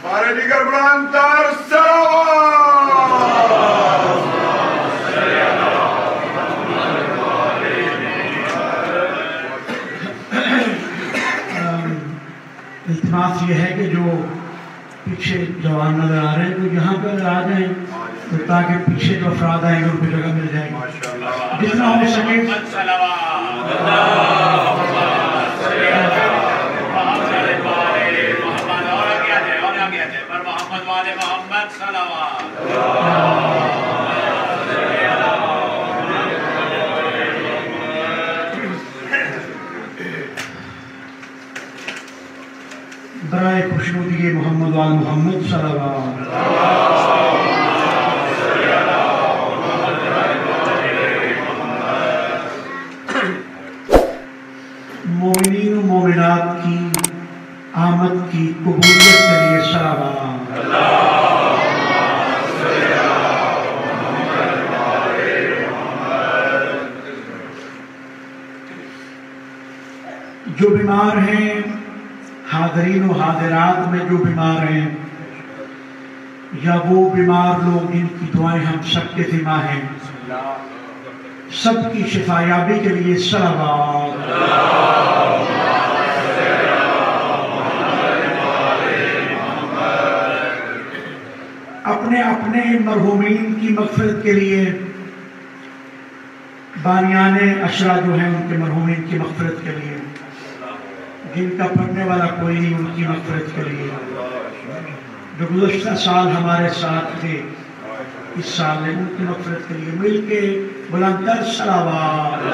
ہمارے دیگر بلندتر سلام التماس یہ ہے کہ جو پیچھے جوان نظر آ رہے ہیں تو یہاں پر آ جائیں تو تاکہ پیچھے جو افراد آئیں گے ان کو جگہ مل جائے گی جتنا ہو سکے برائے خوشنودی محمد وآل محمد صلی اللہ علیہ وسلم مومنین و مومنات کی آمد کی قبولیت کے لیے صلوات جو بیمار ہیں حاضرین و حاضرات میں جو بیمار ہیں یا وہ بیمار لوگ جن کی دعائیں ہم سب کے ذمہ ہیں سب کی شفا یابی کے لیے صلوات اپنے اپنے مرحومین کی مغفرت کے لیے بانیان عشرہ جو ہیں ان کے مرحومین کی مغفرت کے لیے جن کا پڑھنے والا کوئی نہیں ان کی مغفرت کے لیے جو گزشتہ سال ہمارے ساتھ تھے اس سال ان کی مغفرت کے لیے مل کے بلندتر صلوات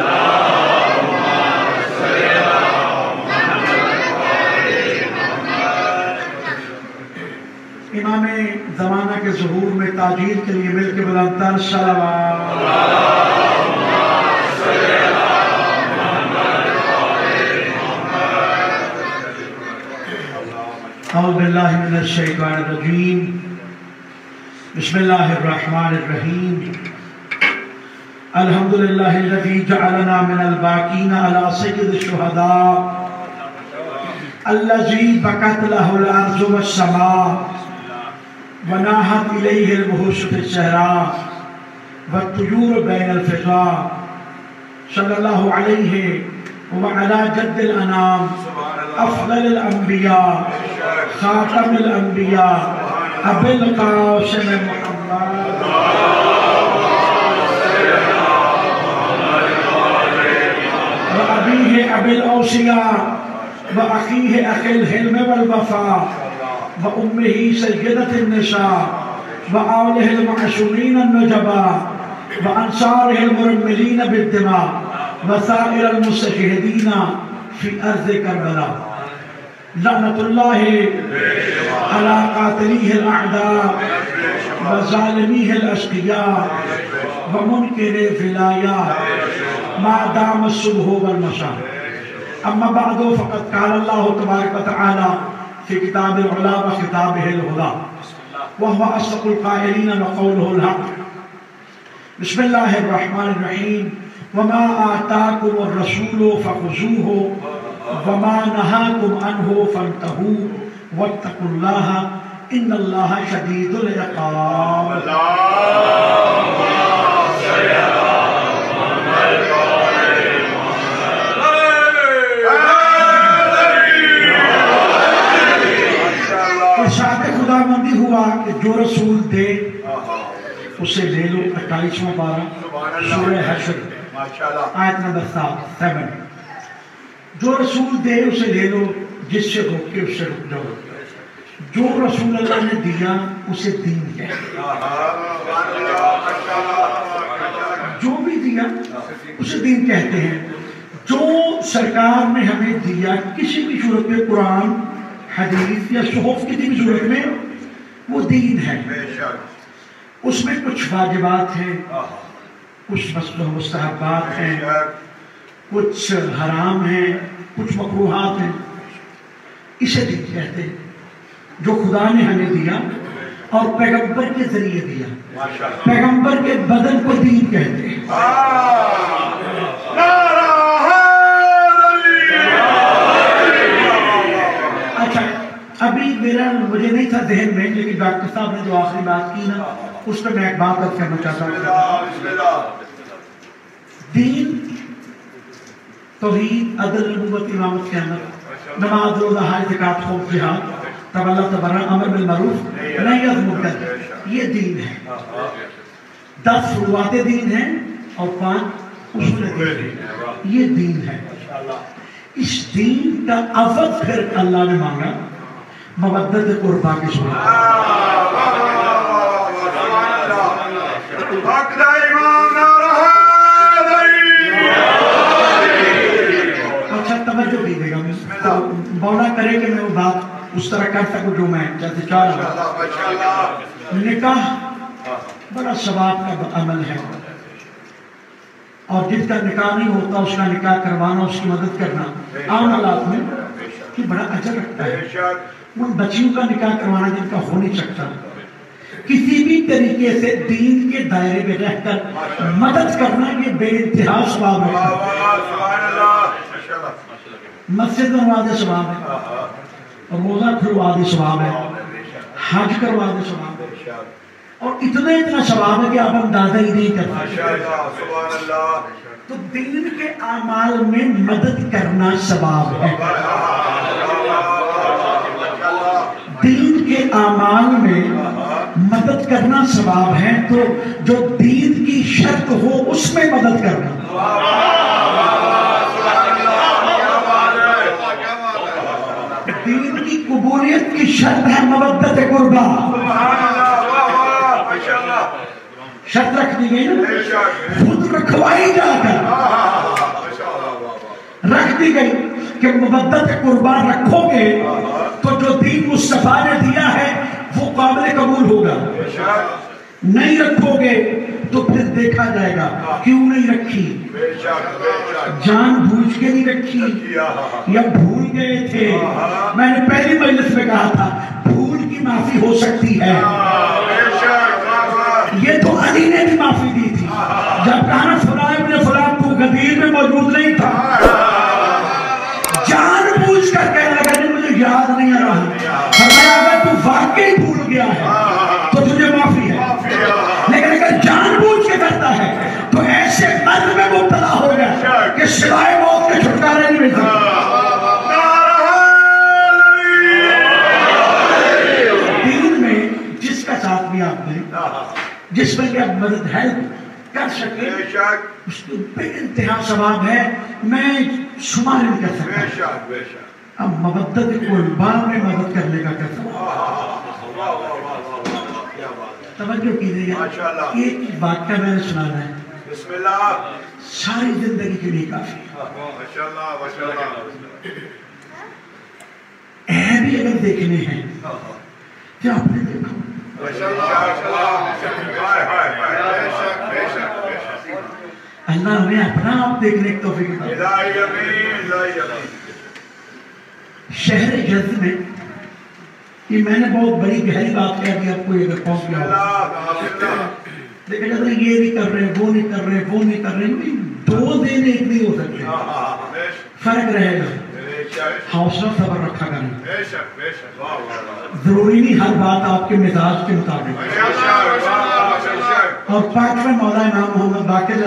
امام زمانہ کے ظہور میں تاجیل کے لیے مل کے بلندتر صلوات اعوذ باللہ من الشیطان الرجیم بسم اللہ الرحمن الرحیم الحمدللہ الذی جعلنا من الباقین علی سید الشہداء الذی بکت لہ الارض والسماء وناہت الیہ الوحوش فی الصحراء والطیور بین الفضاء صلی اللہ علیہ وعلی جد الانام افضل الانبیاء خاتم الانبیاء ابی القاسم محمد و ابیہ ابی الاوصیاء و اخیہ اخی الحلم والوفاء و امہ سیدت النساء و آلہ المعصومین النجباء و انصارہ المرملین بالدماء و سائر المستشہدین فی ارض کربلا لعنت اللہ علی قاتلیہ الاعداء و ظالمیہ الاشقیاء و منکر ولایات ما دام الصبح والمساء اما بعد فقد قال اللہ تبارک و تعالی فی کتاب العلا و خطابہ الہدى وهو اصدق القائلین وقولہ الحق بسم اللہ الرحمن الرحیم وما آتاکم الرسول فخذوه وما نهاكم عنه فانتهوا واتقوا الله ان الله شديد العقاب ارشاد خداوندی ہوا کہ جو رسول دے اسے لے لو 28واں پارہ سورہ حشر آیت نمبر 7 جو رسول دے اسے لے لو جس سے روکے اس سے رک جاؤ جو رسول اللہ نے دیا اسے دین ہے جو بھی دیا اسے دین کہتے ہیں جو سرکار نے ہمیں دیا کسی بھی صورت میں قرآن حدیث یا صحف کسی بھی صورت میں وہ دین ہے اس میں کچھ واجبات ہیں کچھ مستحبات ہیں کچھ حرام ہیں کچھ مکروہات ہیں اسے دین کہتے ہیں جو خدا نے ہمیں دیا اور پیغمبر کے ذریعے دیا پیغمبر کے بدن کو دین کہتے ہیں اچھا اب ابھی مجھے نہیں تھا ذہن میں، لیکن ڈاکٹر صاحب نے جو آخری بات کی نا اس پہ میں ایک بات عرض کرنا چاہتا ہوں. دین، توحید، عدل، نبوت، امامت، قیامت، نماز، روزہ، حج، زکات، خوف، جہاد، تولّ، تبرع، امر بالمعروف، نہی عن المنکر، یہ دین ہے. 10 فروعات دین ہیں اور 5 اصول دین ہیں. یہ دین ہے. اس دین کا عوض پھر اللہ نے مانگا مودت قربا کے صورت. اچھا توجہ دیجیے گا، مولا کرے کہ میں وہ بات اس طرح کر سکوں جو میں جیسے چاہ رہا ہوں. نکاح بڑا ثواب کا عمل ہے، اور جس کا نکاح نہیں ہوتا اس کا نکاح کروانا، اس کی مدد کرنا عام حالات میں یہ بڑا اجر رکھتا ہے. ان بچیوں کا نکاح کروانا جن کا ہو نہیں سکتا، کسی بھی طریقے سے دین کے دائرے میں رہ کر مدد کرنا، یہ بے انتہا ثواب ہے. مسجد بنوا دے ثواب ہے، روزہ کھلوا دے ثواب ہے، حج کروا دے ثواب ہے، اور اتنا ثواب ہے کہ آپ اندازہ ہی نہیں کرتے. تو دین کے اعمال میں مدد کرنا ثواب ہے. دین کے اعمال میں مدد کرنا ثواب ہے. تو جو دین کی شرط ہو اس میں مدد کرنا. دین کی قبولیت کی شرط ہے مودت قربا. شرط رکھ دی گئی نا، خود رکھوائی جا کر رکھ دی گئی کہ مودت قربا رکھو گے تو جو دین مصطفیٰ نے دیا ہے وہ قابل قبول ہوگا. نہیں رکھو گے تو پھر دیکھا جائے گا کیوں نہیں رکھی. جان بوجھ کے نہیں رکھی یا بھول گئے تھے. میں نے پہلی مجلس میں کہا تھا بھول کی معافی ہو سکتی ہے. یہ تو علی نے بھی معافی دی تھی جب کہا فلاں ابن فلاں تو غدیر میں موجود نہیں تھا. جان بوجھ کر کہنے لگا نہیں مجھے یاد نہیں آ رہا. فرمایا اگر تو واقعی بھول گیا ہے تو تجھے معافی ہے، لیکن اگر جان بوجھ کے کرتا ہے تو ایسے مرض میں مبتلا ہو گیا کہ سوائے موت کے چھٹکارے نہیں مل سکتے. دین میں جس کا ساتھ بھی آپ نے، جس میں کہ آپ مدد ہیلپ کر سکے، اس کو بے انتہا ثواب ہے. میں شمار نہیں کر سکتا. اب مودت قربا میں مدد کرنے کا کیا ثواب. توجہ کیجیے گا، ایک واقعہ میں نے سنانا ہے، بسم اللہ، ساری زندگی کے لیے کافی. عیب بھی اگر دیکھنے ہیں کیا آپ نے دیکھا. اللہ ہمیں اپنا آپ دیکھنے کی توفیق عطا. شہر یزد میں، یہ میں نے بہت بڑی گہری بات کہہ دی آپ کو اگر پہنچ گیا، لیکن اگر یہ نہیں کر رہے، وہ نہیں کر رہے، وہ نہیں کر رہے، دو دن ایک نہیں ہو سکتے. فرق رہے گا. حوصلہ صبر رکھا کریں. ضروری نہیں ہر بات آپ کے مزاج کے مطابق. اور پانچویں مولا امام محمد باقر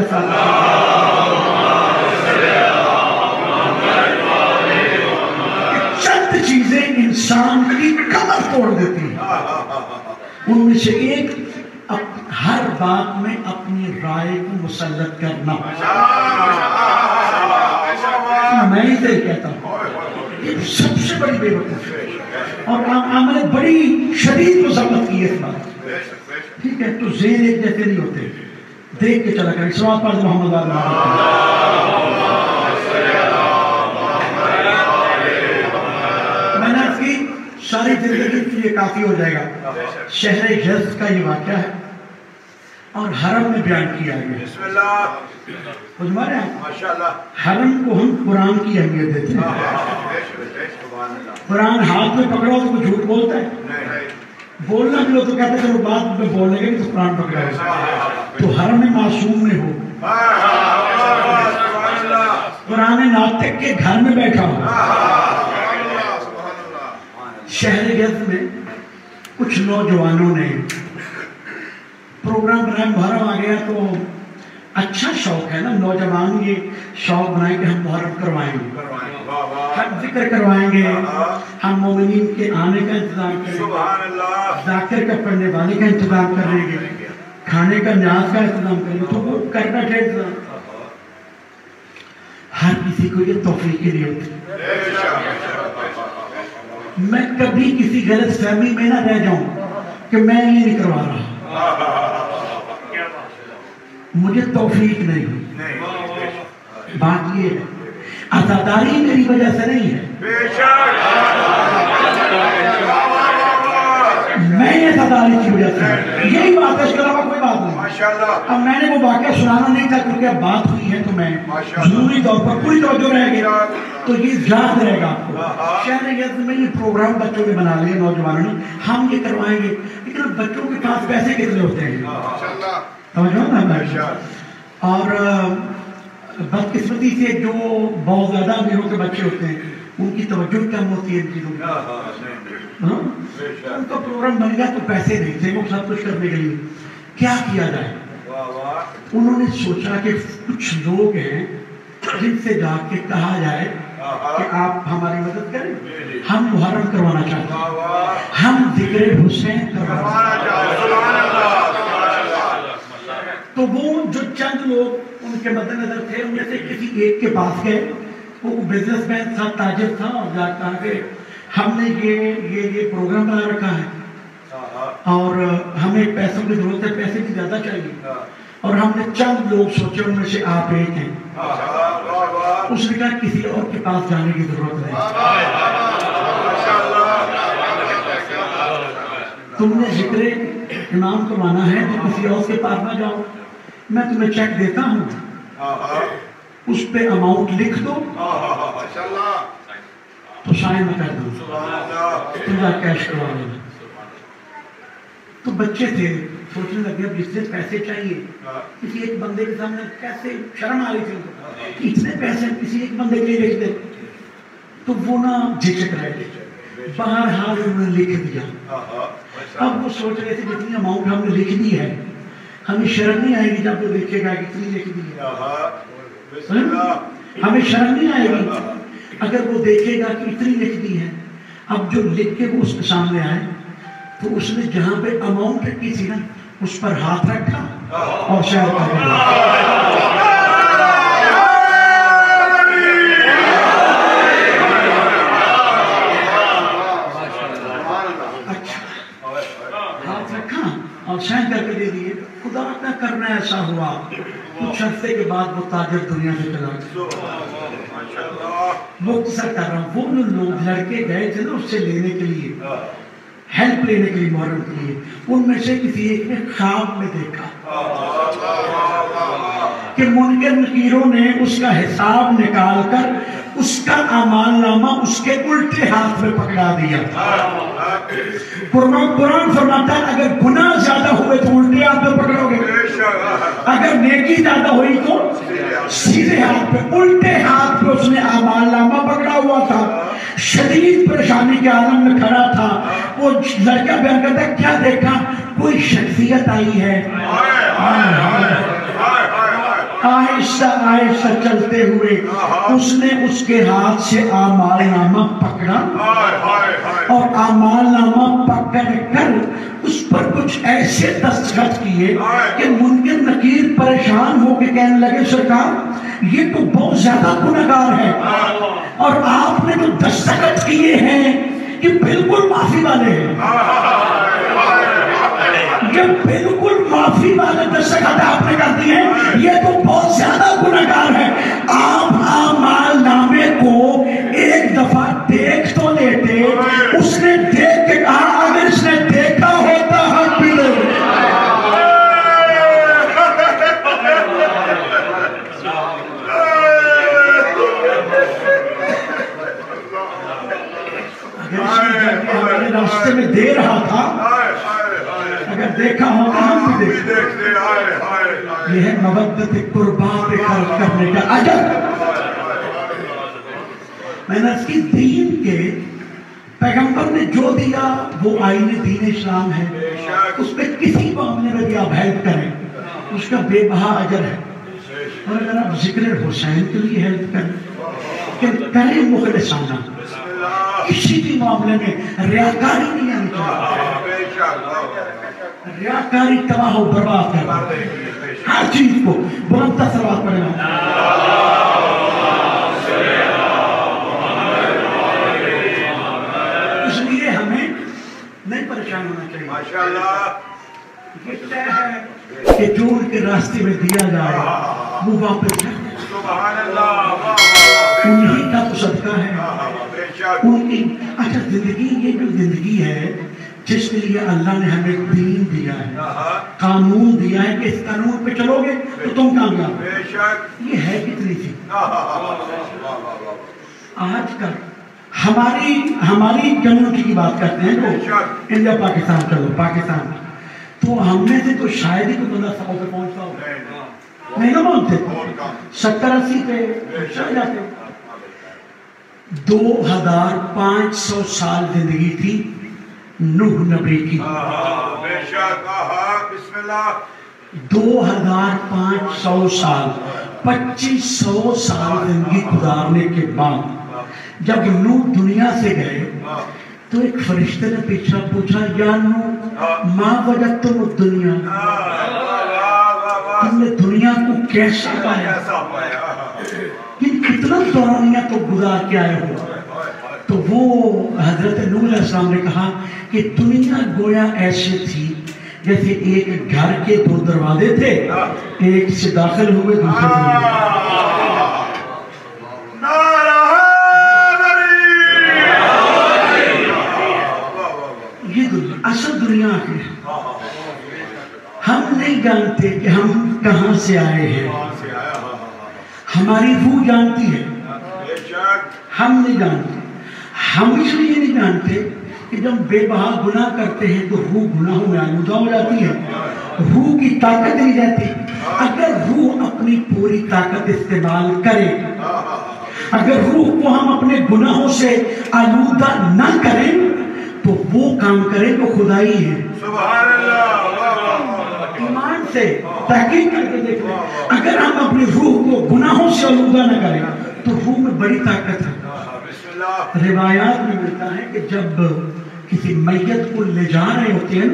چند چیزیں انسان کی کمر توڑ دیتی ہیں. ان میں سے ایک ہر بات میں اپنی رائے کو مسلط کرنا. میں ہی تو کہتا ہوں یہ سب سے بڑی بے وقوفی ہے، اور ہم نے بڑی شدید مذمت کی اس بات. ٹھیک ہے، تو ذہن ایک جیسے نہیں ہوتے، دیکھ کے چلا کریں. صلوات پڑھ محمد میں نے آپ کی ساری زندگی کے لیے کافی ہو جائے گا. شہر یزد کا یہ واقعہ ہے اور حرم میں بیان کیا گیا. حرم کو ہم قرآن کی اہمیت دیتے ہیں. قرآن ہاتھ میں پکڑو تو کوئی جھوٹ بولتا ہے. بولنا بھی ہو تو کہتے ہیں بات میں بولنے گے تو قرآن پکڑا ہے. تو حرم معصوم میں ہو، قرآن ناطق کے گھر میں بیٹھا ہو، شہر یزد میں کچھ نوجوانوں نے پروگرام بنایا، محرم آ گیا تو اچھا شوق ہے نا، نوجوان یہ شوق بنائیں کہ ہم محرم کروائیں گے، ہم ذکر کروائیں گے، ہم مومنین کے آنے کا انتظام کریں گے، ذاکر کا پڑھنے والے کا انتظام کریں گے، کھانے کا نیاز کا انتظام کریں گے، تو وہ کر بیٹھے انتظام۔ ہر کسی کو یہ توفیق نہیں ہوتی۔ میں کبھی کسی غلط فہمی میں نہ رہ جاؤں کہ میں یہ نہیں کروا رہا، مجھے توفیق نہیں ہوئی۔ بات یہ ہے عزاداری میری وجہ سے نہیں ہے، میں یہ عزاداری کی وجہ سے، یہی بات ہے، اس کے علاوہ کوئی بات نہیں۔ اب میں نے وہ واقعہ سنانا نہیں تھا کیونکہ اب بات ہوئی ہے تو میں ضروری طور پر پوری توجہ رہے گی تو یہ یاد رہے گا آپ کو۔ شہر یزد میں یہ پروگرام بچوں نے بنا لیے، نوجوانوں نے، ہم یہ کروائیں گے، لیکن بچوں کے پاس پیسے کتنے ہوتے ہیں؟ اور بدقسمتی سے جو بہت زیادہ امیروں کے بچے ہوتے ہیں ان کی توجہ کم ہوتی ہے ان چیزوں کی۔ ان کا پروگرام بن گیا تو پیسے نہیں تھے وہ سب کچھ کرنے کے لیے، کیا کیا جائے؟ انہوں نے سوچا کہ کچھ لوگ ہیں جن سے جا کے کہا جائے کہ آپ ہماری مدد کریں، ہم محرم کروانا چاہتے ہیں، ہم ذکر حسین کروانا چاہتے ہیں۔ تو وہ جو چند لوگ ان کے مد نظر تھے ان میں سے کسی ایک کے پاس گئے، وہ بزنس مین تھا، تاجر تھا، اور جا کہا کہ ہم نے یہ پروگرام بنا رکھا ہے اور ہمیں پیسوں کی ضرورت ہے، پیسے کی زیادہ چاہیے، اور ہم نے چند لوگ سوچے ان میں سے آپ ایک ہیں۔ اس نے کہا کسی اور کے پاس جانے کی ضرورت نہیں، تم نے ذکر امام کروانا ہے تو کسی اور کے پاس نہ جاؤ، میں تمہیں چیک دیتا ہوں، اس پہ اماؤنٹ لکھ دو تو سائن میں کر دو، تم جا کیش کروا لینا۔ تو بچے تھے، سوچنے لگے اب جس سے پیسے چاہیے، کسی ایک بندے کے سامنے کیسے، شرم آ رہی تھی ان کو، اتنے پیسے کسی ایک بندے کے لیے لکھ دے، تو وہ نہ جھجک رہے تھے، بہرحال انہوں نے لکھ دیا۔ اب وہ سوچ رہے تھے جتنی اماؤنٹ ہم نے لکھ دی ہے ہمیں شرم نہیں آئے گی جب وہ دیکھے گا کتنی لکھ دی ہے، ہمیں شرم نہیں آئے گی اگر وہ دیکھے گا کہ اتنی لکھ دی ہے۔ اب جو لکھ کے وہ اس کے سامنے آئے تو اس نے جہاں پہ اماؤنٹ رکھی تھی نا اس پر ہاتھ رکھا اور شاید ہاتھ رکھا اور سائن کر کے دے دیے۔ خدا نہ کرنا ایسا ہوا کچھ عرصے کے بعد وہ تاجر دنیا سے چلا گیا۔ مختصر کر رہا ہوں، وہ جو لوگ لڑکے گئے تھے نا اس سے لینے کے لیے، ہیلپ لینے کے لیے، محرم کے لیے، ان میں سے کسی ایک نے خواب میں دیکھا کہ منکر نکیروں نے اس کا حساب نکال کر اس کا اعمال نامہ اس کے الٹے ہاتھ میں پکڑا دیا۔ قرآن فرماتا ہے اگر گناہ زیادہ ہوئے تو الٹے ہاتھ میں پکڑو گے، اگر نیکی زیادہ ہوئی تو سیدھے ہاتھ پہ، الٹے ہاتھ پہ اس نے اعمال نامہ پکڑا ہوا تھا، شدید پریشانی کے عالم میں کھڑا تھا۔ وہ لڑکا بیان کرتا ہے کیا دیکھا، کوئی شخصیت آئی ہے، آہستہ آہستہ چلتے ہوئے اس نے اس کے ہاتھ سے اعمال نامہ پکڑا اور اعمال نامہ پکڑ کر اس پر کچھ ایسے دستخط کیے کہ منکر نکیر پریشان ہو کے کہنے لگے سرکار یہ تو بہت زیادہ گنہگار ہے، اور آپ نے جو دستخط کیے ہیں یہ بالکل معافی والے ہیں، یہ بالکل معافی والے دستخط آپ نے کر دیے ہیں، یہ تو بہت زیادہ گنہگار ہے۔ آپ اعمال نامے کو ایک دفعہ دیکھ تو لیتے۔ اس نے دیکھ کے کہا اگر اس نے دیکھا ہوتا ہم بھی لے، اگر راستے میں دے رہا تھا، اگر دیکھا ہوتا ہم بھی دیکھتے۔ یہ ہے مودت قربا پہ خرچ کرنے کا اجر۔ میں نے اس کی دین کے پیغمبر نے جو دیا وہ آئین دین اسلام ہے، اس پہ کسی معاملے میں بھی آپ ہیلپ کریں اس کا بے بہا اجر ہے. اور اگر آپ ذکر حسین کے لیے ہیلپ کریں کہ کریں مخلصانہ، کسی بھی معاملے میں ریاکاری نہیں آنی چاہیے. ریاکاری تباہ و برباد کرنا ہر چیز کو. بلند صلوات پڑھیں. اس لیے ہمیں نہیں پریشان ہونا چاہیے. ماشاءاللہ یہ طے ہے کہ جو ان کے راستے میں دیا جائے وہ واپس جائے. سبحان اللہ. انہی کا تو صدقہ ہے. ان کی اچھا زندگی، یہ جو زندگی ہے جس کے لیے اللہ نے ہمیں دین دیا ہے، قانون دیا ہے کہ اس قانون پہ چلو گے تو تم کامیاب. یہ ہے کتنی سی. آج کل ہماری کمیونٹی کی بات کرتے ہیں تو انڈیا پاکستان، چلو پاکستان، تو ہم میں سے تو شاید ہی کوئی بندہ 100 پہ پہنچتا ہو. نہیں نہ پہنچتے، 70-80 پہ چل جاتے. 2500 سال زندگی تھی نوح نبی کی. 2500 سال، 2500 سال زندگی گزارنے کے بعد جب نوح دنیا سے گئے تو ایک فرشتے نے پیچھا پوچھا، یا نوح ما وجدتم الدنیا، تم نے دنیا کو کیسے پایا؟ کتنا دورانیہ تو گزار کے آئے ہو. تو وہ حضرت نوح علیہ السلام نے کہا کہ دنیا گویا ایسے تھی جیسے ایک گھر کے 2 دروازے تھے، ایک سے داخل ہوئے دوسرے سے یہ دنیا اصل دنیا ہے. ہم نہیں جانتے کہ ہم کہاں سے آئے ہیں. ہماری روح جانتی ہے، ہم نہیں جانتے. ہم اس لیے نہیں جانتے کہ جب بے بہا گناہ کرتے ہیں تو روح گناہوں میں آلودہ ہو جاتی ہے، روح کی طاقت نہیں رہتی. اگر روح اپنی پوری طاقت استعمال کرے، اگر روح کو ہم اپنے گناہوں سے آلودہ نہ کریں تو وہ کام کرے تو خدائی ہے. سبحان اللہ. ایمان سے تحقیق کر کے دیکھ لیں، اگر ہم اپنی روح کو گناہوں سے آلودہ نہ کریں تو روح میں بڑی طاقت ہے. روایات میں ملتا ہے کہ جب کسی میت کو لے جا رہے ہوتے ہیں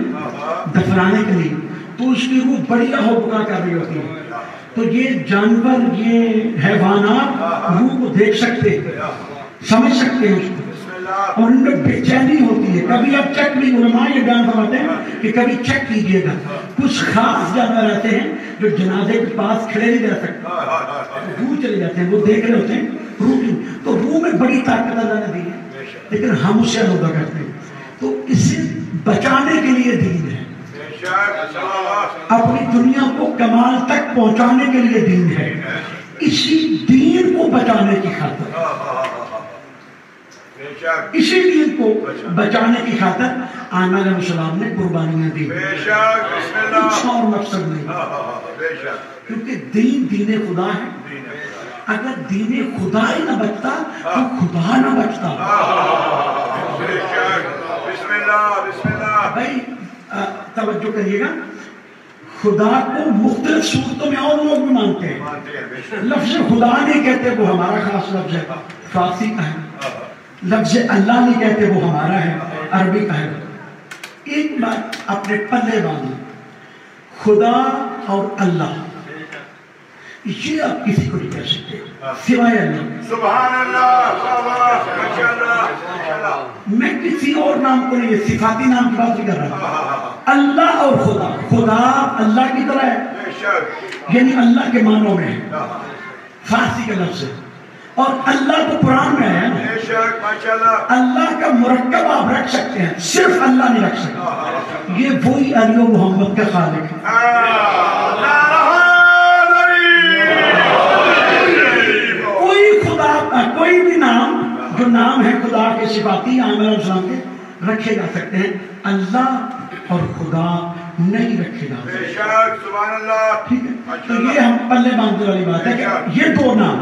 دفنانے کے لیے تو اس کی روح بڑی آہو بکا کر رہی ہوتی ہے. تو یہ جانور، یہ حیوانات روح کو دیکھ سکتے، سمجھ سکتے ہیں اس کو، اور ان میں بے چینی ہوتی ہے. کبھی آپ چیک بھی، علماء یہ بیان فرماتے ہیں کہ کبھی چیک کیجئے گا. کچھ خاص جانور رہتے ہیں جو جنازے کے پاس کھڑے نہیں رہ سکتے، روح چلے جاتے ہیں، وہ دیکھ رہے ہوتے ہیں روح کی. تو روح میں بڑی طاقت اللہ نے دی ہے لیکن ہم اسے آلودہ کرتے ہیں. تو اسے بچانے کے لیے دین ہے، اپنی دنیا کو کمال تک پہنچانے کے لیے دین ہے. اسی دین کو بچانے کی خاطر، اسی دین کو بچانے کی خاطر آمنہ علیہ السلام نے قربانیاں دی. کچھ اور مقصد نہیں، کیونکہ دین خدا ہے. اگر دین خدا ہی نہ بچتا تو خدا نہ بچتا. بھائی توجہ کریے گا، خدا کو مختلف صورتوں میں اور لوگ بھی مانتے ہیں. لفظ خدا نہیں کہتے، وہ ہمارا خاص لفظ ہے، فارسی کا ہے. لفظ اللہ نہیں کہتے، وہ ہمارا ہے، عربی کا ہے. ایک بات اپنے پلے باندھیں، خدا اور اللہ یہ آپ کسی کو نہیں کہہ سکتے سوائے اللہ. سبحان اللہ. میں کسی اور نام کو نہیں، صفاتی نام کی بات نہیں کر رہا. اللہ اور خدا، خدا اللہ کی طرح ہے، یعنی اللہ کے معنوں میں ہے، فارسی کا لفظ ہے. اور اللہ تو قرآن میں ہے نا. اللہ کا مرکب آپ رکھ سکتے ہیں، صرف اللہ نہیں رکھ سکتے. یہ وہی علی و محمد کا خالق ہے. کوئی بھی نام جو نام ہے خدا کے صفاتی آمنہ علیہ السلام کے رکھے جا سکتے ہیں، اللہ اور خدا نہیں رکھے جا سکتے. ٹھیک ہے، تو یہ ہم پلے باندھنے والی بات ہے کہ یہ 2 نام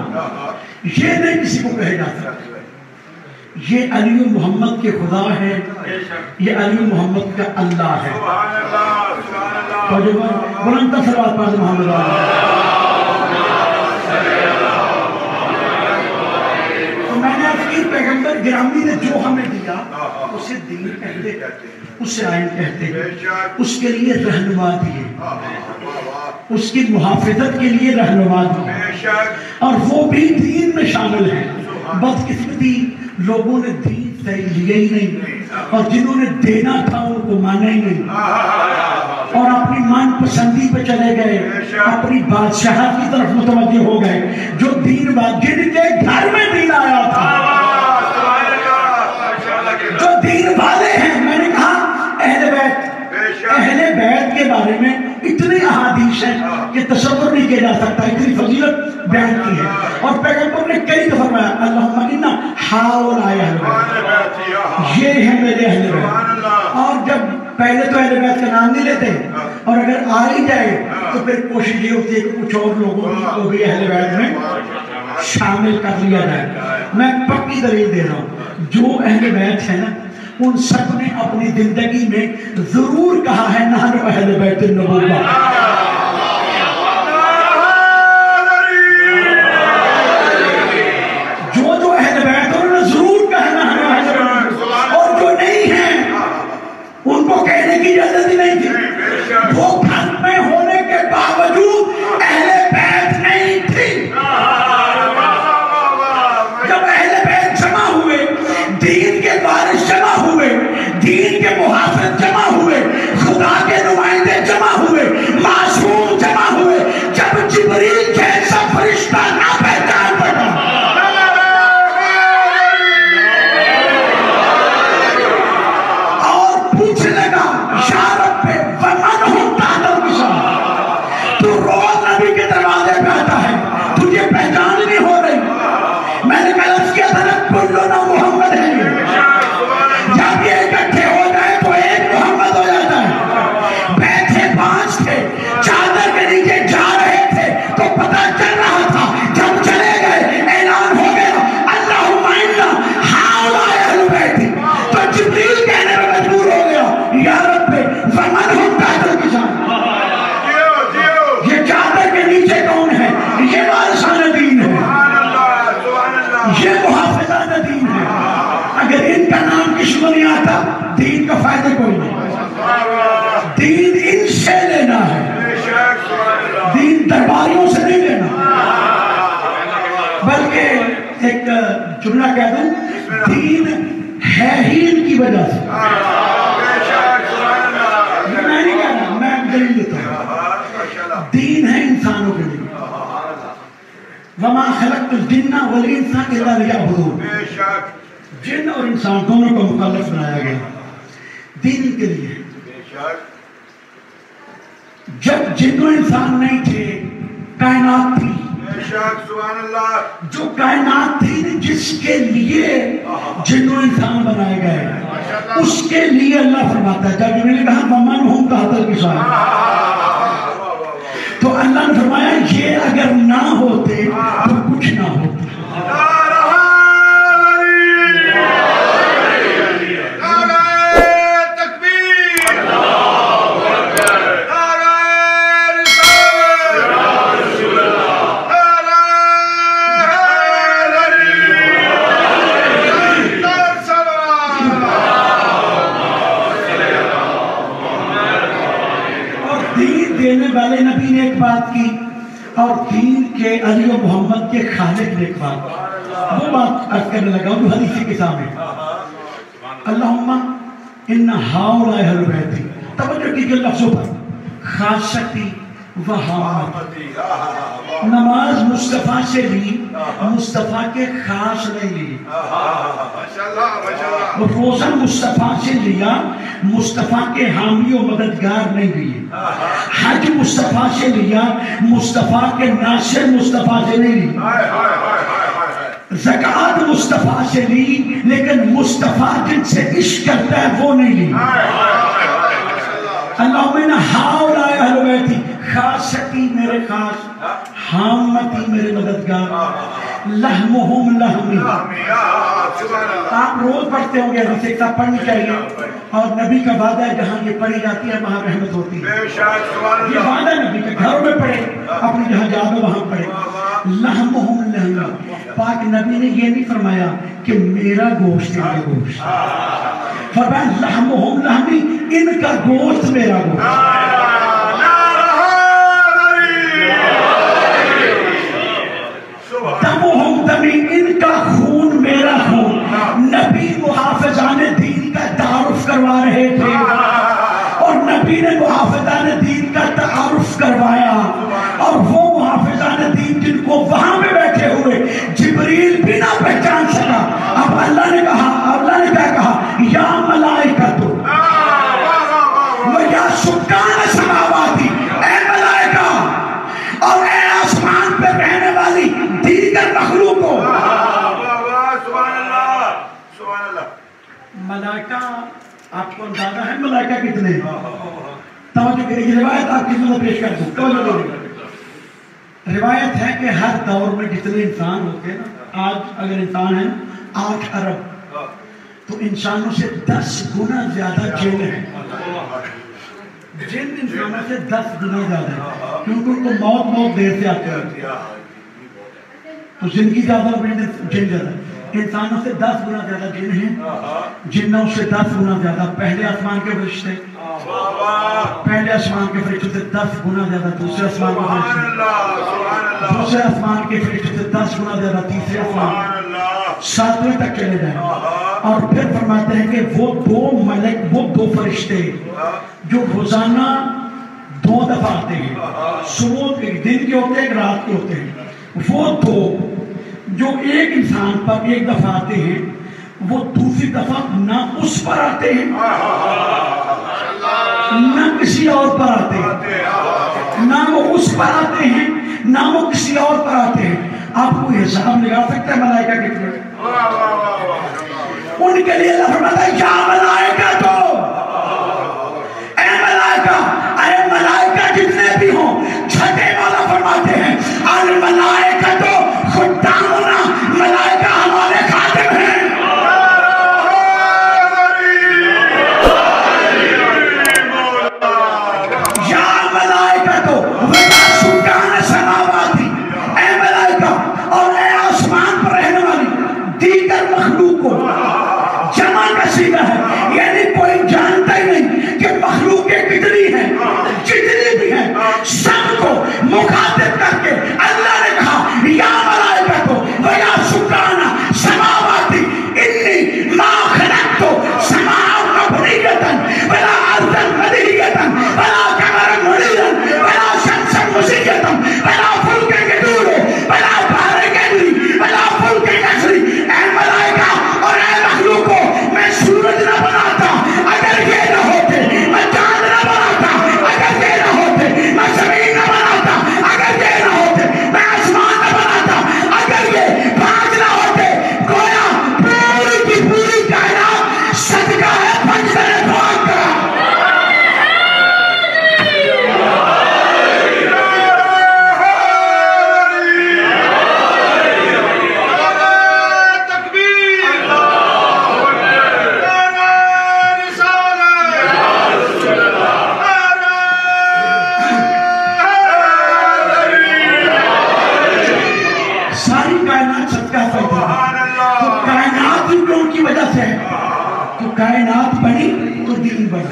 یہ نہیں کسی کو کہے جا سکتے. یہ علی و محمد کے خدا ہے، یہ علی و محمد کا اللہ ہے۔ سبحان اللہ سبحان اللہ تو جو بلند صلوات پڑھ محمد تو میں نے عرض کی پیغمبر گرامی نے جو ہمیں دیا اسے دین کہتے، اسے آئین کہتے، اس کے لیے رہنما دیے، اس کی محافظت کے لیے رہنما دیے، اور وہ بھی دین میں شامل ہیں۔ بدقسمتی لوگوں نے دین سے لیا ہی نہیں، اور جنہوں نے دینا تھا ان کو مانا ہی نہیں، اور اپنی من پسندی پہ چلے گئے، اپنی بادشاہت کی طرف متوجہ ہو گئے۔ جو دین جن کے گھر میں دین آیا تھا، جو دین والے ہیں، میں نے کہا اہل بیت کے بارے میں اتنی احادیث ہیں کہ تصور نہیں کیا جا سکتا، اتنی فضیلت بیان کی ہے، اور پیغمبر نے کئی دفعہ فرمایا اللہم انا ہؤلاء اہل بیت، یہ ہے میرے اہل بیت۔ اور جب پہلے تو اہل بیت کا نام نہیں لیتے، اور اگر آ ہی جائے تو پھر کوشش یہ ہوتی ہے کہ کچھ اور لوگوں کو بھی اہل بیت میں شامل کر لیا جائے۔ میں پکی دلیل دے رہا ہوں، جو اہل بیت ہے نا ان سب نے اپنی زندگی میں ضرور کہا ہے نحن اہل بیت النبوہ۔ جو اہل بیت انہوں نے ضرور کہا نحن اہل بیت، اور جو نہیں ہیں ان کو کہنے کی اجازت ہی نہیں تھی، وہ گھر میں ہونے کے باوجود اہل بیت نہیں تھی۔ جب اہل بیت جمع ہوئے، دین کے وارث جمع ہوئے، دین کے محافظ جمع ہوئے، خدا کے نمائندے جمع ہوئے، معصوم جمع ہوئے، جب جبریل جیسا فرشتہ نہ پہچان پڑا اور پوچھنے لگا یا رب ومن ہم تحت الوصال، تو روز نبی کے دروازے پہ آتا ہے، تجھے پہچان نہیں ہو رہی؟ میں نے کہا اس کے اندر کلنا محمد ہے، جب یہ اکٹھے ہو جائے تو ایک محمد ہو جاتا ہے۔ بیٹھے 5 تھے، چادر کے نیچے جا رہے تھے تو پتہ چل رہا تھا، جب چلے گئے اعلان ہو گیا اللہم انا ہؤلاء اہل بیت، تو جبریل کہنے میں مجبور ہو گیا یا رب ومن ہم تحت الوصال، یہ چادر کے نیچے کون ہے؟ یہ وارثان دین ہے، یہ محافظان دین ہے۔ اگر ان کا نام کسی کو نہیں آتا دین کا فائدہ کوئی نہیں۔ دین ان سے لینا ہے، دین درباریوں سے نہیں لینا۔ بلکہ ایک جملہ کہہ دوں، دین ہے ہی ان کی وجہ سے۔ میں نہیں کہہ رہا، میں دلیل دیتا ہوں، دین ہے انسانوں کے لیے۔ وَمَا خَلَقْتُ الْجِنَّ وَالْإِنسَ إِلَّا لِيَعْبُدُونِ، جن اور انسان دونوں کو مکلف بنایا گیا دین کے لیے۔ جب جن و انسان نہیں تھے، کائنات تھی، جو کائنات تھی جس کے لیے جن و انسان بنائے گئے، اس کے لیے اللہ فرماتا ہے، جب میں نے کہا ومن ہم تحت الوصال، تو اللہ نے فرمایا یہ اگر نہ ہوتے تو کچھ نہ ہوتا۔ والے نبی نے ایک بات کی، اور دین کے علی و محمد کے خالق نے ایک بات، وہ بات عرض کرنے لگا جو حدیث کے سامنے، اللہم ان ہؤلاء اہل بیت، توجہ کیجئے لفظوں پر، خاصتی و حامتی۔ نماز مصطفیٰ سے لی، مصطفیٰ کے خاص نہیں لی، روزہ مصطفیٰ سے لیا، مصطفیٰ کے حامی و مددگار نہیں لیے، حج مصطفیٰ سے لیا، مصطفیٰ کے ناصر مصطفیٰ سے نہیں لی، زکوٰۃ مصطفیٰ سے لی، لیکن مصطفیٰ جن سے عشق کرتا ہے وہ نہیں لی۔ اللہم ان ہؤلاء اہل بیت، خاصتی میرے خاص، حامتی میرے مددگار۔ لحمہم لحمی. آپ روز پڑھتے ہوں گے حدیث ایک صاحب پڑھنی چاہیے اور نبی کا وعدہ ہے جہاں یہ پڑھی جاتی ہے وہاں رحمت ہوتی ہے. یہ وعدہ نبی کا گھروں میں پڑھے اپنی جہاں جاگو وہاں پڑھے. لحمہم لحمی. پاک نبی نے یہ نہیں فرمایا کہ میرا گوشت ان کا گوشت. فرمایا لحمہم لحمی ان کا گوشت میرا گوشت. دمہم دمی ان کا خون میرا خون. نبی محافظان دین کا تعارف کروا رہے تھے اور نبی نے محافظان دین کا تعارف کروایا اور وہ محافظان دین جن کو وہاں پہ بیٹھے ہوئے جبریل بھی نہ پہچان سکا. اب اللہ نے کیا کہا یا ملائکۃ ویا سکان سماواتی. اے ملائکہ اور اے آسمان پہ رہنے والی دیگر مخلوقوں. ملائکہ آپ کو اندازہ ہے ملائکہ کتنے ہیں؟ توجہ کریں یہ روایت آپ کی مدد پیش کر دوں. توجہ کریں روایت ہے کہ ہر دور میں جتنے انسان ہوتے ہیں نا, آج اگر انسان ہے 8 ارب تو انسانوں سے 10 گنا زیادہ جن ہیں. جن انسانوں سے 10 گنا زیادہ ہے کیونکہ ان کو موت دیر سے آتے ہیں تو زندگی زیادہ اور جن زیادہ. انسانوں سے 10 گنا زیادہ جن ہیں, جنوں سے 10 گنا زیادہ پہلے آسمان کے فرشتے, پہلے آسمان کے فرشتوں سے 10 گنا زیادہ دوسرے آسمان کے فرشتے, دوسرے آسمان کے فرشتوں سے 10 گنا زیادہ تیسرے آسمان, 7ویں تک چلے جائیں. اور پھر فرماتے ہیں کہ وہ 2 ملک, وہ 2 فرشتے جو روزانہ 2 دفعہ آتے ہیں, صبح ایک دن کے ہوتے ہیں ایک رات کے ہوتے ہیں, وہ 2 جو ایک انسان پر ایک دفعہ آتے ہیں وہ دوسری دفعہ نہ اس پر آتے ہیں نہ کسی اور پر آتے ہیں, نہ وہ اس پر آتے ہیں نہ وہ کسی اور پر آتے ہیں. آپ کو حساب لگا سکتے ہیں ملائکہ کتنے؟ ان کے لیے اللہ فرماتا ہے یا ملائکہ تو اے ملائکہ جتنے بھی ہوں. چھٹے والا فرماتے ہیں الملائکہ تو خدامنا, ملائکہ ہمارے خادم ہیں. یا ملائکہ تو وَيَا سُكَانَ سَمَاوَاتِ. اے ملائکہ اور اے آسمان پر رہنے والی دیگر مخلوق کو. جمع کا صیغہ ہے یعنی کوئی جانتا ہی نہیں کہ مخلوقیں کتنی ہیں. جتنی بھی ہیں سب کو مخاطب کر کے اللہ نے کہا یا ملائکہ تو وَيَا سُكَانَ سَمَاوَاتِ إِنِّي مَا خَلَقْتُ سَمَاءً مَبْنِيَّةً وَلَا أَرْضًا مَدِيَّةً وَلَا قَمَرًا مُنِيرًا وَلَا شَمْسًا مُسِيَّةً وَلَا فُلْكًا يَدُورُ وَلَا بَحْرًا يَجْرِي وَلَا فُلْكًا يَجْرِي. اے ملائکہ اور اے مخلوقوں, میں سورج نہ بناتا اگر یہ نہ ہوتے, میں چاند نہ بناتا اگر یہ نہ ہوتے, میں زمین نہ بناتا اگر یہ نہ ہوتے, میں آسمان نہ بناتا اگر یہ 5 نہ ہوتے. گویا پوری کی پوری کائنات صدقہ ہے پنجر پاک کا. ساری کائنات صدقہ ہے تو کائنات بھی ان کی وجہ سے ہے. تو کائنات بنی تو دین بنا,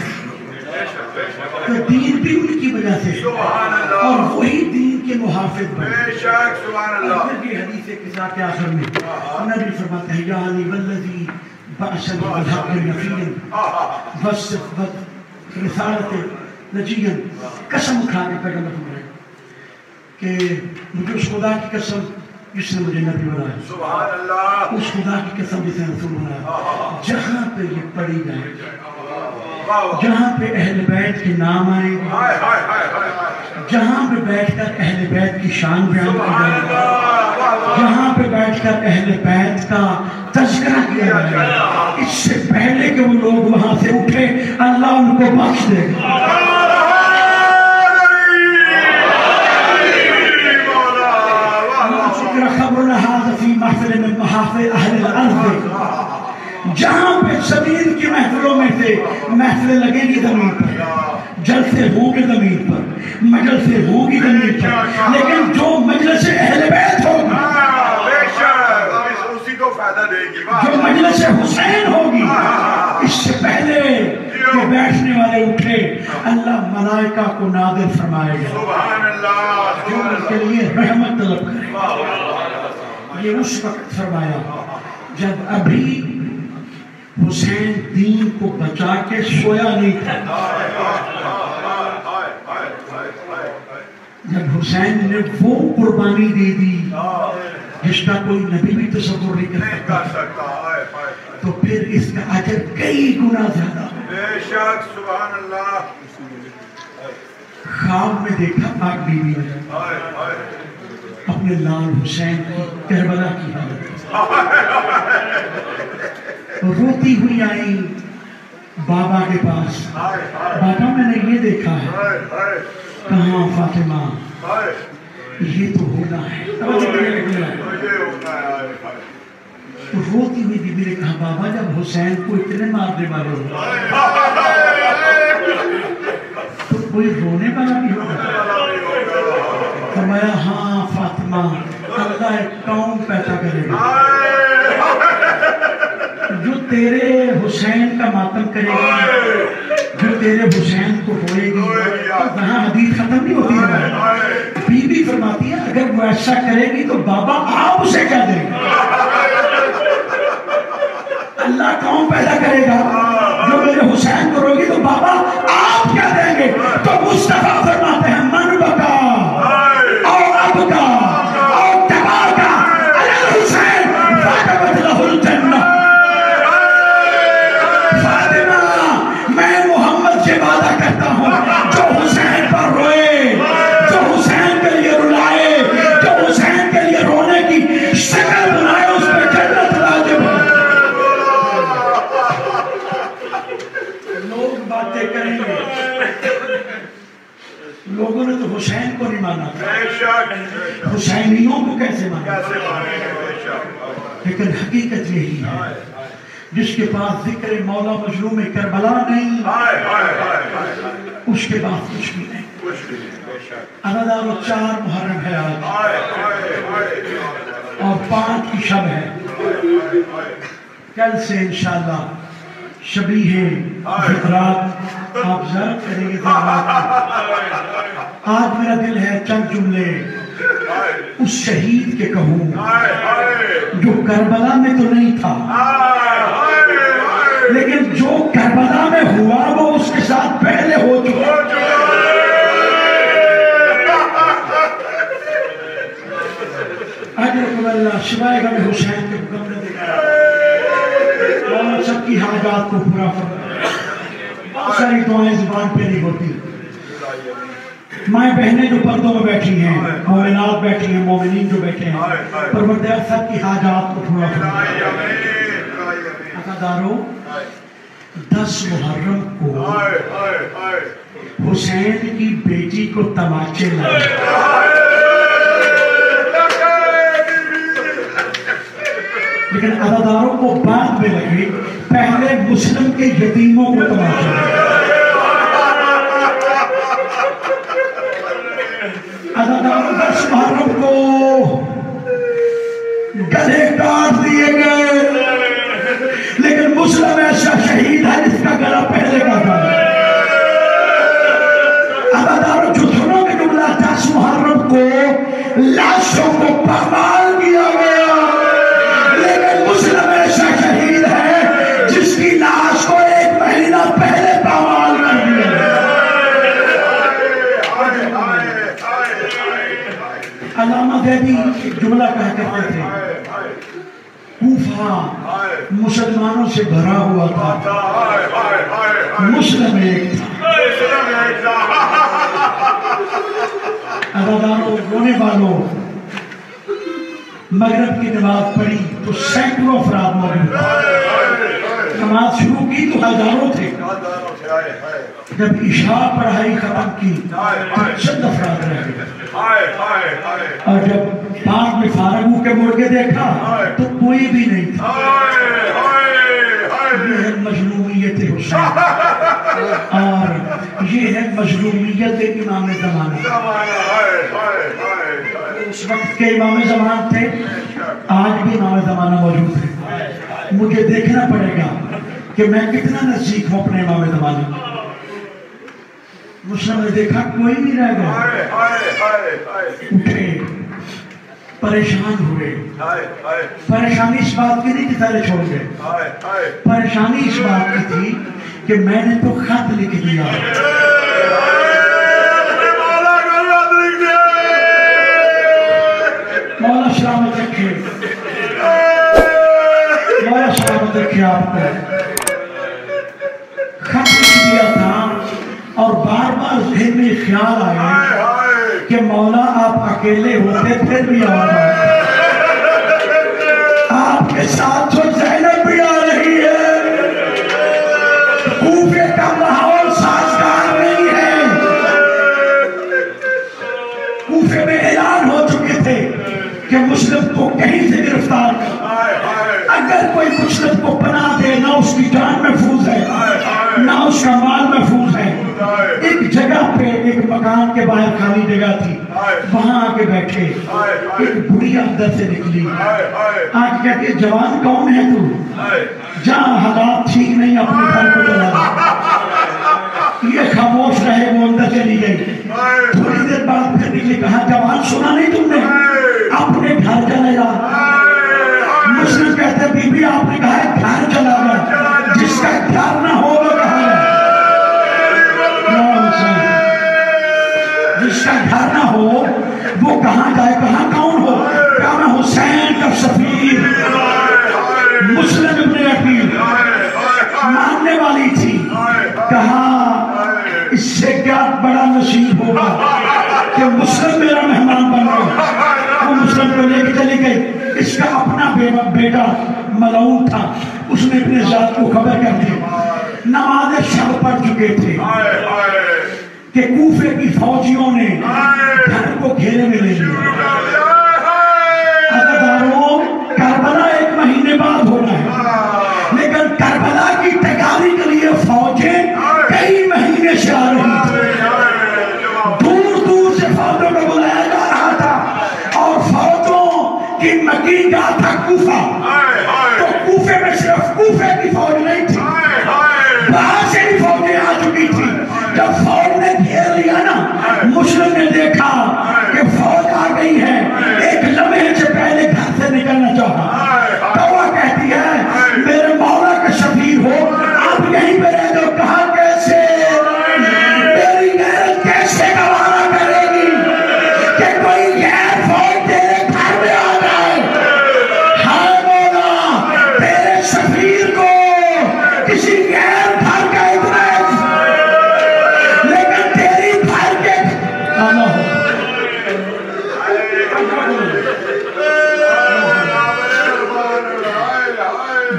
تو دین بھی ان کی وجہ سے اور وہی دین کے محافظ بنے. یہ حدیث قصہ کے آخر میں نبی فرماتے ہیں یعنی والذی بعثنی بالحق نبیًا وصدق رسالت نجیًا. قسم کھا کے پیغمبر فرمائے کہ مجھے اس خدا کی قسم جس نے مجھے نبی بنایا, اس خدا کی قسم جس نے رسول بنایا, جہاں پہ یہ پڑھی جائے, جہاں پہ اہل بیت کے نام آئیں گے, جہاں پہ بیٹھ کر اہل بیت کی شان بیان کی جائے گی, جہاں پہ بیٹھ کر اہل بیت کا تذکرہ کیا جائے گا, اس سے پہلے کہ وہ لوگ وہاں سے اٹھے اللہ ان کو بخش دے گا. خبرنا هذا في سے محفلیں لگیں گی زمین پر، جلسے ہوں گے زمین پر، مجلسیں ہوں گی زمین پر، لیکن جو مجلس اہل بیت ہوگی، جو مجلس حسین ہوگی، اس سے پہلے کہ بیٹھنے والے اٹھے اللہ ملائکہ کو نازل فرمائے گا جو ان کے لیے رحمت طلب کرے۔ یہ اس وقت فرمایا جب ابھی حسین دین کو بچا کے سویا نہیں تھا، جب حسین نے وہ قربانی دے دی جس کا کوئی نبی بھی تصور نہیں کر سکتا، تو پھر اس کا اجر کئی گنا زیادہ۔ بے شک سبحان اللہ۔ خواب میں دیکھا پاک بیوی نے اپنے لال حسین کی کربلا کی حالت، روتی ہوئی آئی بابا کے پاس، بابا میں نے یہ دیکھا ہے، کہاں فاطمہ یہ تو ہونا ہے، تو روتی ہوئی بی بی نے کہا بابا جب حسین کو اتنے مارنے والے ہو تو کوئی رونے والا بھی ہوگا؟ فرمایا ہاں فاطمہ، اللہ ایک قوم پیدا کرے گا جو تیرے حسین کا ماتم کرے گی، جو تیرے حسین کو ہوئے گی۔ وہاں حدیث ختم نہیں ہوتی ہے، بی بی فرماتی ہے اگر وہ ایسا کرے گی تو بابا آپ اسے کیا دیں گے؟ اللہ قوم پیدا کرے گا جو میرے حسین کو روگی تو بابا آپ کیا دیں گے؟ تو مصطفیٰ فرماتے ہیں من بکا اور اب کا اور تبا کا علی حسین فاطمت لہ الجنہ۔ فاطمہ میں محمد سے وعدہ کرتا ہوں جو حسین پر روئے، جو حسین کے لیے رلائے، جو حسین کے لیے رونے کی شکل بنائے، اس پہ جنت واجب ہے۔ لوگ باتیں کریں گے، لوگوں نے تو حسین کو نہیں مانا تھا، حسینیوں کو کیسے مانا، لیکن حقیقت یہی ہے جس کے پاس ذکر مولا مظلوم کربلا نہیں اس کے پاس کچھ بھی نہیں۔ عدد و 4 محرم ہے آج اور 5 کی شب ہے، کل سے انشاءاللہ شبیہ ذکرات آپ ضرب کریں گے۔ آج میرا دل ہے چند جملے اس شہید کے کہوں جو کربلا میں تو نہیں تھا لیکن جو کربلا میں ہوا وہ اس کے ساتھ پہلے ہو چکا۔ اجرکم اللہ، شوائے غم حسین کے حکم نے دیکھا اور سب کی حاجات کو پورا فرمائے۔ بہت ساری دعائیں زبان پہ نہیں ہوتی، مائیں بہنیں جو پردوں میں بیٹھی ہیں، مومنات بیٹھی ہیں، مومنین جو بیٹھے ہیں، پروردگار سب کی حاجات کو پورا فرمائے۔ عزادارو 10 محرم کو حسین کی بیٹی کو تماچے لگے، لیکن عزاداروں کو بعد میں لگے، پہلے مسلم کے یتیموں کو تماچے لگے۔ عزاداروں 10 محرم کو گلے کاٹ دیے گئے، لیکن مسلم ایسا شہید ہے جس کا گلا پہلے کاٹا ہے۔ عزاداروں جو سنو گے جملہ 10 محرم کو لاشوں کو پامال کیا گیا، لیکن مسلم ایسا شہید ہے جس کی لاش کو 1 مہینہ پہلے پامال کر دیا۔ علامہ زیدی ایک جملہ کہا کرتے تھے، کوفہ مسلمانوں سے بھرا ہوا تھا، مسلم ایک تھا۔ عزاداروں رونے والوں، مغرب کی نماز پڑھی تو سینکڑوں افراد موجود تھے، نماز شروع کی تو ہزاروں تھے، جب عشاء پڑھائی ختم کی تو چند افراد رہ گئے، اور جب بعد میں فارغ ہو کے مڑ کے دیکھا تو کوئی بھی نہیں تھا۔ یہ ہے مظلومیت حسین اور یہ ہے مظلومیت امام زمانہ. اس وقت کے امام زمان تھے, آج بھی امام زمانہ موجود ہے. مجھے دیکھنا پڑے گا کہ میں کتنا نزدیک ہوں اپنے امام زمانہ. مسلم نے دیکھا کوئی نہیں رہ گیا, اٹھے پریشان ہوئے. پریشانی اس بات کی نہیں کہ سارے چھوڑ گئے, پریشانی اس بات کی تھی کہ میں نے تو خط لکھ دیا. مولا سلامت رکھے, مولا سلامت رکھے آپ کو. خط لکھ دیا تھا اور بار بار ذہن میں خیال آئے کہ مولا آپ اکیلے ہوتے پھر بھی آواز آپ کے ساتھ جو زینب بھی آ رہی ہے. کوفے کا ماحول سازگار نہیں ہے. کوفے میں اعلان ہو چکے تھے کہ مسلم کو کہیں سے گرفتار کر, اگر کوئی مسلم کو پناہ دے نہ اس کی جان محفوظ ہے نہ اس کا مال محفوظ ہے. ایک جگہ پہ ایک مکان کے باہر خالی جگہ تھی, وہاں آ کے بیٹھے. ایک بڑی اندر سے نکلی, آج کہتی ہے جوان کون ہے تو, جہاں حالات ٹھیک نہیں اپنے گھر کو چلا گیا. یہ خاموش رہے, وہ اندر چلی گئی. تھوڑی دیر بعد پھر نکلی, کہا جوان سنا نہیں تم نے, اپنے گھر چلے جا. مسلم کہتے ہیں بی بی آپ نے کہا ہے گھر چلا گیا, جس کا گھر نہ ہو وہ کہاں ہے. جس کا گھر نہ ہو وہ کہاں جائے, کہاں کون ہو. کہا میں حسین کا سفیر. مسلم ابن عقیل ماننے والی تھی. کہا اس سے کیا بڑا نصیب ہوگا کہ مسلم میرا مہمان بن گیا. وہ مسلم کو لے کے چلی گئی. اس کا اپنا بیٹا ملعون تھا, اس نے اپنے ذات کو خبر کر دی. نماز شب پڑھ چکے تھے کہ کوفے کی فوجیوں نے گھر کو گھیرے میں لے لیا. عزاداروں, کربلا 1 مہینے بعد ہونا ہے, لیکن کربلا کی تیاری کے لیے فوجیں کئی مہینے سے آ رہی تھی. دور دور سے فوجوں کو بلایا جا رہا تھا اور فوجوں کی مکین جا تھا کوفہ. تو کوفے میں صرف کوفے کی فوج نہیں تھی, باہر سے بھی فوجیں آ چکی تھی. جب فوج نے گھیر لیا نا, مسلم نے دیکھا کہ فوج آ گئی ہے, ایک لمحے سے پہلے گھر سے نکلنا چاہا. تو وہ کہتی ہے میرے مولا کے سفیر ہو, آپ یہیں پہ رہ جاؤ. کہا کیسے, میری غیرت کیسے گوارا کرے گی کہ کوئی غیر فوج تیرے گھر میں آ جائے. ہائے مولا, تیرے سفیر کو کسی غیر گھر کا ادراک, لیکن تیری گھر کے آنا ہو.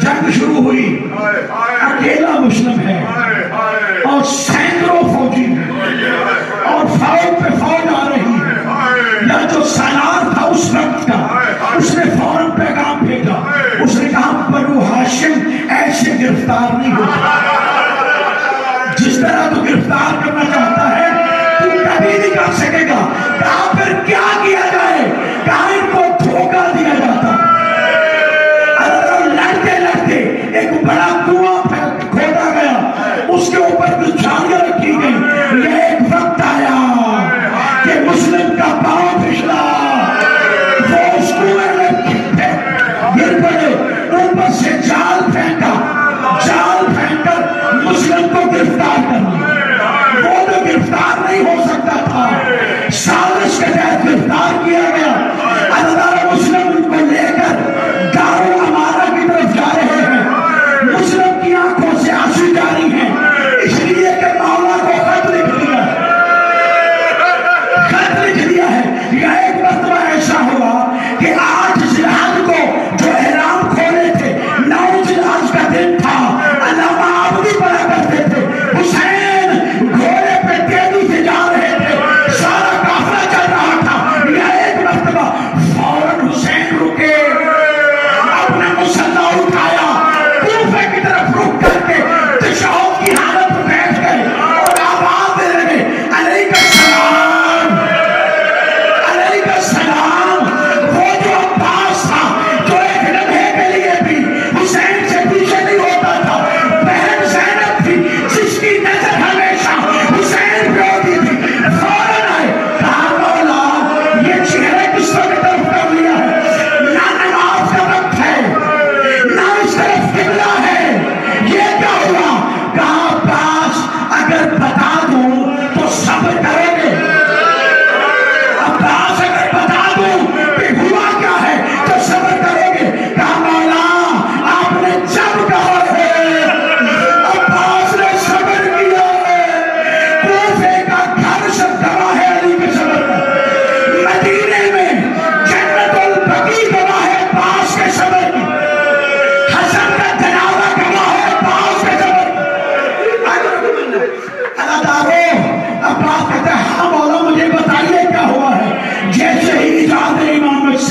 جنگ شروع ہوئی, اکیلا مسلم ہے اور سینکڑوں فوجی ہیں اور فوج پہ فوج آ رہی ہے. یا جو سالار تھا اس وقت کا, اس نے فوراً پیغام بھیجا. اس نے کہا بنو ہاشم ایسے گرفتار نہیں ہوتا. جس طرح تو گرفتار کرنا چاہتا ہے تو کبھی نہیں کر سکے گا. کہا پھر کیا کیا جائے, کہا ان کو دھوکہ دیا جاتا. لڑتے لڑتے ایک بڑا کنواں کھودا گیا, اس کے اوپر کچھ جھاڑیاں رکھی گئی. یہ ایک وقت آیا کہ مسلم کا پاؤں پھسلا, وہ اس کنویں میں گر پڑے. اوپر سے جال پھینکا, جال پھینکا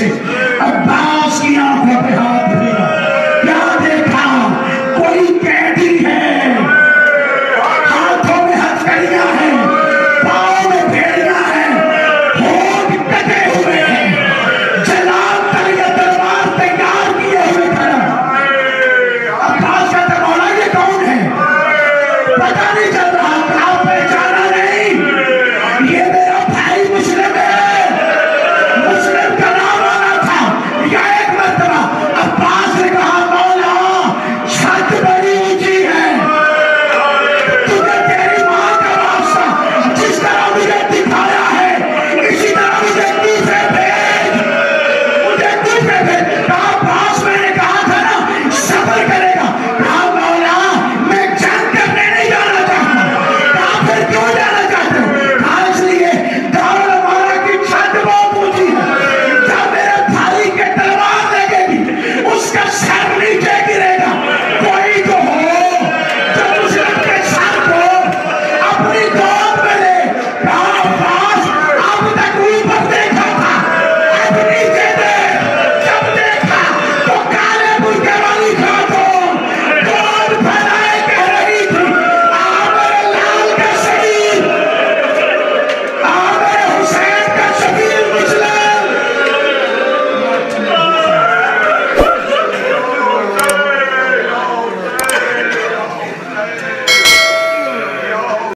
سے عباس کی آنکھوں پہ ہاتھ پھیرا، کیا دیکھا؟ کوئی قیدی ہے، ہاتھوں میں ہتھکڑیاں ہیں، پاؤں میں بھیڑیاں ہیں، ہونٹ کٹے ہوئے ہیں، جلال تلیہ تلوار تیار کیے ہوئے کھڑا۔ عباس کہتا مولا یہ کون ہے؟ پتہ نہیں چلا